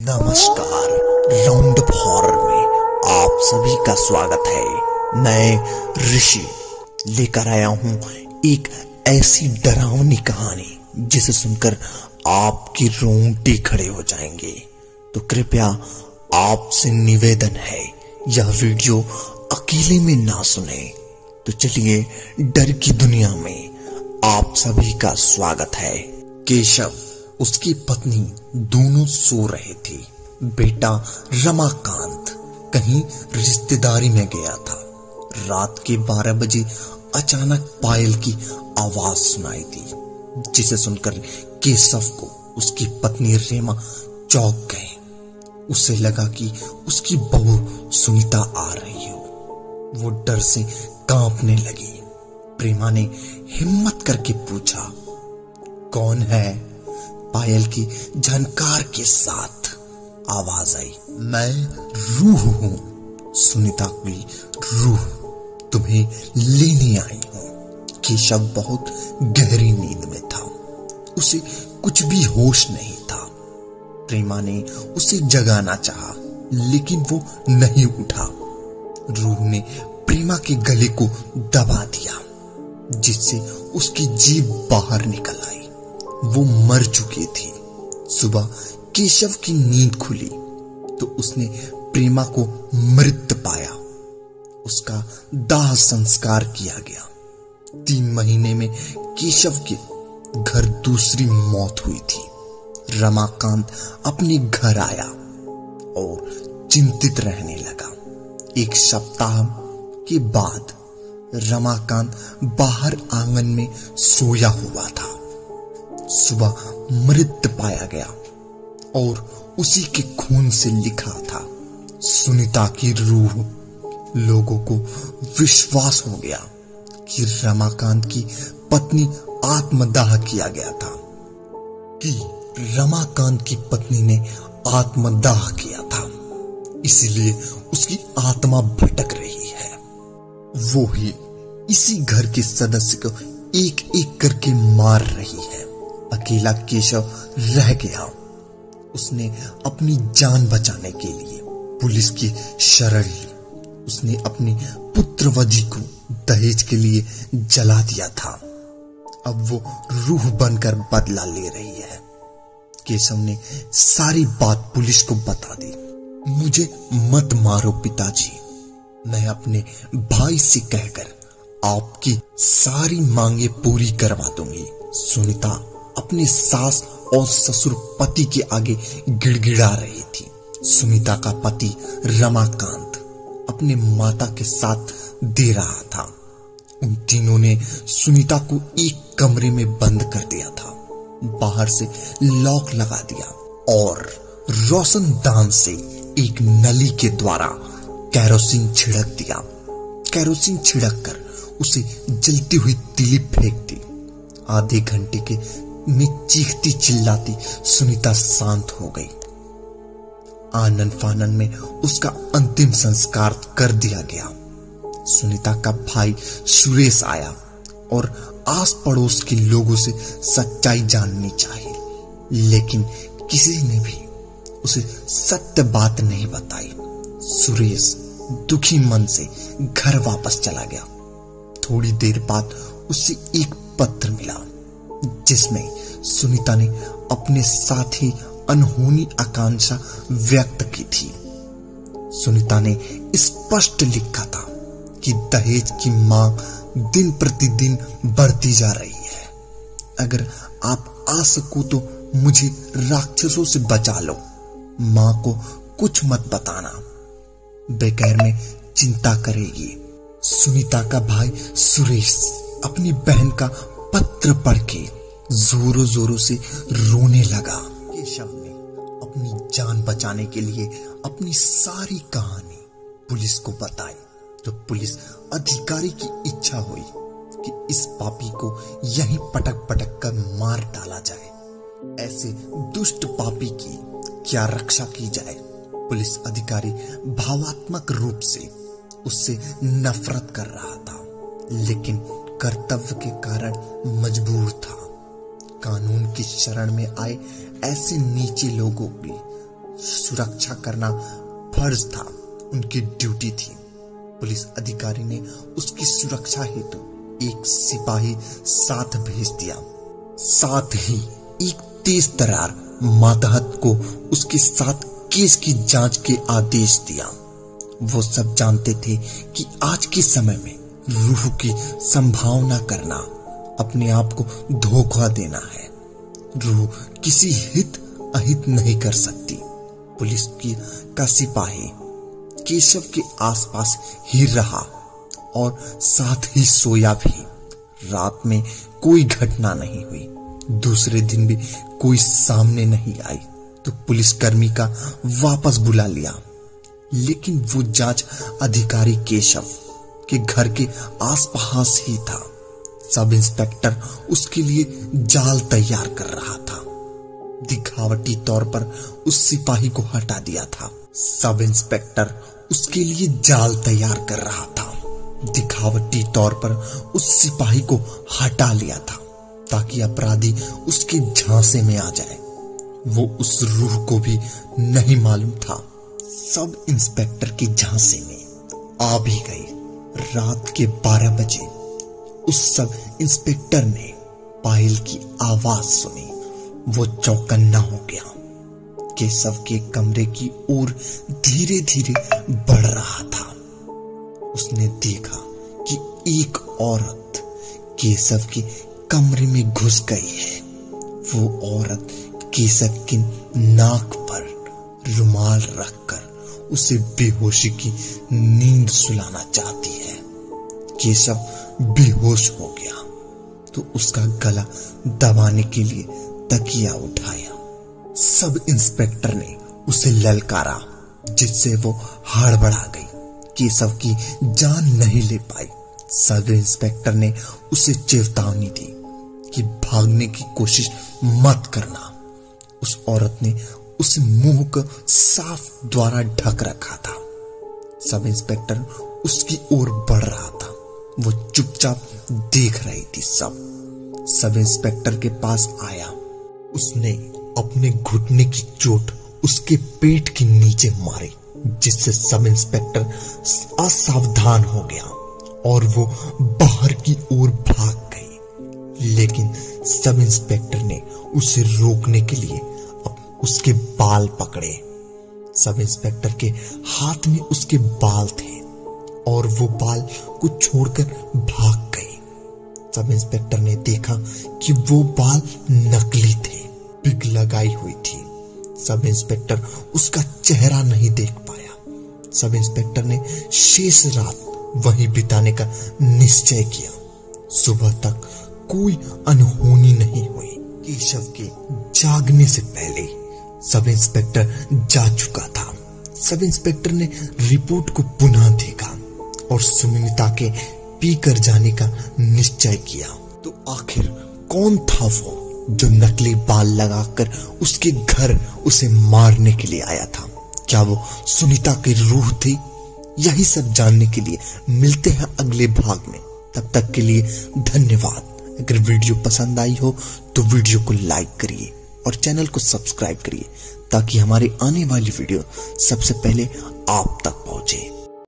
नमस्कार। Round up horror में आप सभी का स्वागत है। मैं ऋषि लेकर आया हूं एक ऐसी डरावनी कहानी जिसे सुनकर आपके रोंगटे खड़े हो जाएंगे। तो कृपया आपसे निवेदन है, यह वीडियो अकेले में ना सुने। तो चलिए, डर की दुनिया में आप सभी का स्वागत है। केशव, उसकी पत्नी दोनों सो रहे थे। बेटा रमाकांत कहीं रिश्तेदारी में गया था। रात के 12 बजे अचानक पायल की आवाज सुनाई दी, जिसे सुनकर केशव को उसकी पत्नी रेमा चौंक गए। उसे लगा कि उसकी बहू सुनीता आ रही हो। वो डर से कांपने लगी। प्रेमा ने हिम्मत करके पूछा, कौन है? पायल की झनकार के साथ आवाज आई, मैं रूह हूं। सुनीता की रूह तुम्हें लेने आई हूं। केशव बहुत गहरी नींद में था, उसे कुछ भी होश नहीं था। प्रेमा ने उसे जगाना चाहा, लेकिन वो नहीं उठा। रूह ने प्रेमा के गले को दबा दिया, जिससे उसकी जीभ बाहर निकल आई। वो मर चुकी थी। सुबह केशव की नींद खुली तो उसने प्रेमा को मृत पाया। उसका दाह संस्कार किया गया। 3 महीने में केशव के घर दूसरी मौत हुई थी। रमाकांत अपने घर आया और चिंतित रहने लगा। 1 सप्ताह के बाद रमाकांत बाहर आंगन में सोया हुआ था। सुबह मृत पाया गया और उसी के खून से लिखा था, सुनीता की रूह। लोगों को विश्वास हो गया कि रमाकांत की पत्नी आत्मदाह किया गया था, कि रमाकांत की पत्नी ने आत्मदाह किया था, इसीलिए उसकी आत्मा भटक रही है। वो ही इसी घर के सदस्य को एक एक करके मार रही है। अकेला केशव रह गया। उसने अपनी जान बचाने के लिए पुलिस की शरण ली। उसने अपनी पुत्रवधू को दहेज के लिए जला दिया था। अब वो रूह बनकर बदला ले रही है। केशव ने सारी बात पुलिस को बता दी। मुझे मत मारो पिताजी, मैं अपने भाई से कहकर आपकी सारी मांगे पूरी करवा दूंगी। सुनीता अपने सास और ससुर पति के आगे गिड़गिड़ा रही थी। सुनीता का पति रमाकांत अपने माता के साथ दे रहा था। उन तीनों ने सुनीता को एक कमरे में बंद कर दिया था। बाहर से लॉक लगा दिया और रोशनदान से एक नली के द्वारा केरोसिन छिड़क दिया। केरोसिन छिड़क कर उसे जलती हुई तीली फेंक दी। आधे घंटे के में चीखती चिल्लाती सुनीता शांत हो गई। आनन फानन में उसका अंतिम संस्कार कर दिया गया। सुनीता का भाई सुरेश आया और आस पड़ोस के लोगों से सच्चाई जाननी चाहिए, लेकिन किसी ने भी उसे सत्य बात नहीं बताई। सुरेश दुखी मन से घर वापस चला गया। थोड़ी देर बाद उसे एक पत्र मिला, जिसमें सुनीता ने अपने साथ ही अनहोनी आकांक्षा व्यक्त की थी। सुनीता ने स्पष्ट लिखा था कि दहेज की मांग दिन प्रतिदिन बढ़ती जा रही है। अगर आप आ सको तो मुझे राक्षसों से बचा लो। मां को कुछ मत बताना, बेकार में चिंता करेगी। सुनीता का भाई सुरेश अपनी बहन का पत्र पढ़ के जोरों जोरों से रोने लगा। केशव ने अपनी जान बचाने के लिए अपनी सारी कहानी पुलिस को बताई, तो पुलिस अधिकारी की इच्छा हुई कि इस पापी को यहीं पटक पटक कर मार डाला जाए। ऐसे दुष्ट पापी की क्या रक्षा की जाए। पुलिस अधिकारी भावात्मक रूप से उससे नफरत कर रहा था, लेकिन कर्तव्य के कारण मजबूर था। कानून की शरण में आए ऐसे नीचे लोगों की सुरक्षा करना फर्ज था, उनकी ड्यूटी थी। पुलिस अधिकारी ने उसकी सुरक्षा हेतु एक सिपाही साथ भेज दिया। साथ ही एक तेज तर्रार मातहत को उसके साथ केस की जांच के आदेश दिया। वो सब जानते थे कि आज के समय में रूह की संभावना करना अपने आप को धोखा देना है। रूह किसी हित अहित नहीं कर सकती। पुलिस का सिपाही केशव के आसपास ही रहा और साथ ही सोया भी। रात में कोई घटना नहीं हुई। दूसरे दिन भी कोई सामने नहीं आई तो पुलिसकर्मी का वापस बुला लिया। लेकिन वो जांच अधिकारी केशव के घर के आसपास ही था। सब इंस्पेक्टर उसके लिए जाल तैयार कर रहा था। दिखावटी तौर पर उस सिपाही को हटा दिया था। सब इंस्पेक्टर उसके लिए जाल तैयार कर रहा था। दिखावटी तौर पर उस सिपाही को हटा लिया था ताकि अपराधी उसके झांसे में आ जाए। वो उस रूह को भी नहीं मालूम था। सब इंस्पेक्टर के झांसे में आ भी गई। रात के 12 बजे उस सब इंस्पेक्टर ने पायल की आवाज सुनी। वो चौकन्ना हो गया। केशव के कमरे की ओर धीरे धीरे बढ़ रहा था। उसने देखा कि एक औरत केशव के कमरे में घुस गई है। वो औरत केशव की नाक पर रुमाल रखकर उसे बेहोशी की नींद सुलाना चाहती है। केशव बेहोश हो गया तो उसका गला दबाने के लिए तकिया उठाया। सब इंस्पेक्टर ने उसे ललकारा जिससे वो हड़बड़ा गई। केशव की जान नहीं ले पाई। सब इंस्पेक्टर ने उसे चेतावनी दी कि भागने की कोशिश मत करना। उस औरत ने उस मुंह को साफ द्वारा ढक रखा था। सब इंस्पेक्टर उसकी ओर बढ़ रहा था। वो चुपचाप देख रही थी। सब इंस्पेक्टर के पास आया। उसने अपने घुटने की चोट उसके पेट के नीचे मारी जिससे सब इंस्पेक्टर असावधान हो गया और वो बाहर की ओर भाग गई। लेकिन सब इंस्पेक्टर ने उसे रोकने के लिए उसके बाल पकड़े। सब इंस्पेक्टर के हाथ में उसके बाल थे और वो बाल को छोड़कर भाग गई। सब इंस्पेक्टर ने देखा कि वो बाल नकली थे, पिग लगाई हुई थी। सब इंस्पेक्टर उसका चेहरा नहीं देख पाया। सब इंस्पेक्टर ने शेष रात वहीं बिताने का निश्चय किया। सुबह तक कोई अनहोनी नहीं हुई। केशव के जागने से पहले सब इंस्पेक्टर जा चुका था। सब इंस्पेक्टर ने रिपोर्ट को पुनः देखा और सुमिता के पीकर जाने का निश्चय किया। तो आखिर कौन था वो जो नकली बाल लगाकर उसके घर उसे मारने के लिए आया था? क्या वो सुनीता की रूह थी? यही सब जानने के लिए मिलते हैं अगले भाग में। तब तक के लिए धन्यवाद। अगर वीडियो पसंद आई हो तो वीडियो को लाइक करिए और चैनल को सब्सक्राइब करिए ताकि हमारी आने वाली वीडियो सबसे पहले आप तक पहुंचे।